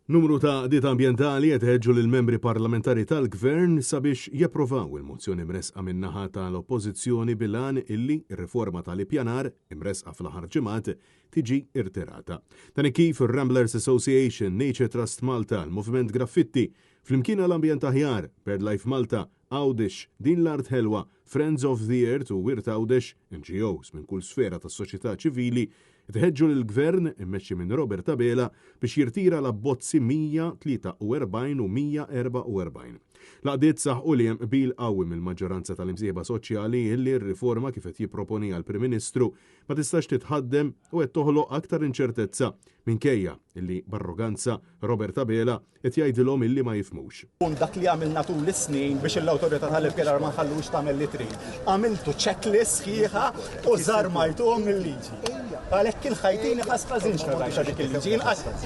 Numru ta' diet ambjentali qed iħeġġu lill-membri parlamentari tal-Gvern sabiex japprovaw il-mozzjoni mresqa min-naħa tal-Oppożizzjoni bil-għan illi r-riforma tal-ippjanar imresqa fl-aħħar ġimgħat tiġi irtirata. Dan kif ir-Ramblers Association, Nature Trust Malta, il-Movement Graffiti, flimkien l-Ambjent Aħjar, BirdLife Malta, Għawdex, Din l-Art Ħelwa, Friends of the Earth u Wirt Għawdex, NGOs minn kull sfera tas-soċjetà ċivili, tħeġġu l-Gvern immexxi minn Robert Tabela biex jirtira l-abbozzi 143 u 144. Laqdiet saħħu li hemm qbil qawwi mill-maġġoranza tal-imsieħba soċjali illi r-riforma kif qed jipproponi għall-Prim Ministru ma tistax titħaddem u qed toħloq aktar inċertezza minkejja illi b'arroganza Robert Tabela qed jgħidilhom illi ma jifhmux. Dak li għamilna tul is-snin biex l-awtorità tal-ippjanar ma nħallux tagħmel li trid. Għamiltu checklist sħiħa u żarmajtuhom mill-liġi. Għalhekk il-ħajtin ħasħażinx ta' dik il-liġi.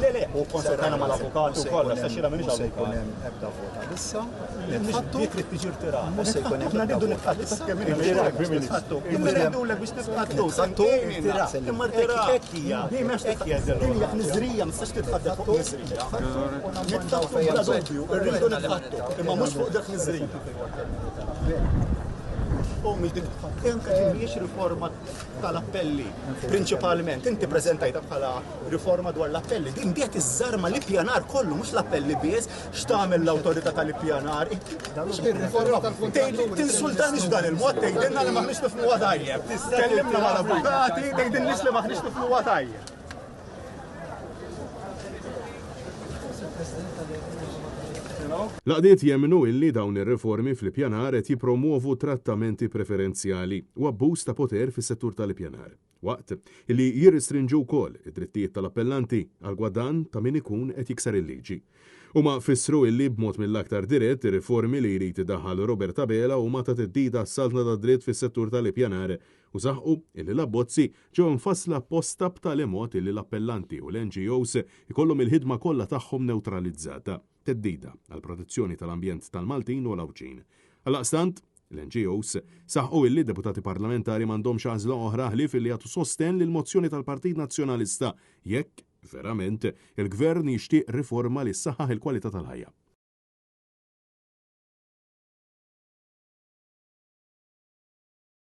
Le, u konsultajna mal-avukat u kollha sa xira m'iniex avukat. Ebda vota issa. Dik trid tiġi rtirata. Mhux se jkun hemm nibdu nitqattu kemm nitqattu. Imma ngħidulek biex nitqattu. Imma rtirata. Dinja niżrija ma tistax titħaddef fuq niżrija. Nitqattu bla dubju, irridu nitqattu. Imma mhux fuq dak niżrija. Anke mhijiex riforma tal-appelli. Prinċipalment, inti preżentajta bħala riforma dwar l-appelli. Din diet iż-żarma l-ippjanar kollu, mhux l-appelli biss, x'tagħmel l-awtorità tal-ippjanar. Tinsultani x'dan il-mod tgħidilna li maħniex nifhmuha tajjeb. Tkellimna mal-avukati, tgħidilniex li maħniex nifhmuha tajjeb. Laqdiet jemmnu illi dawn ir-riformi fl-ippjanar qed jippromuovu trattamenti preferenzjali u abbuż ta' poter fis-settur tal-ippjanar. Waqt illi jirristrinġu wkoll id-drittijiet tal-appellanti għal gwadan ta' min ikun qed jiksar il-liġi. Huma fissru illi b'mod mill-aktar dirett ir-riformi li jrid idaħħal Robert Tabela huma ta' teddida s-saltna ta' dritt fis-settur tal-ippjanar u saħħu illi l-abbozzi ġew infassla apposta b'tali mod illi l-appellanti u l-NGOs ikollhom il-ħidma kollha tagħhom newtralizzata. Teddida għal protezzjoni tal-ambjent tal-Maltin u l-Awċin. Għal-aqstant, l-NGOs saħħu illi deputati parlamentari m'għandhomx għażla oħra ħlief illi jagħtu sosten lil mozzjoni tal-Partit Nazzjonalista jekk verament il-Gvern jixtieq riforma li ssaħħaħ il-kwalità tal-ħajja.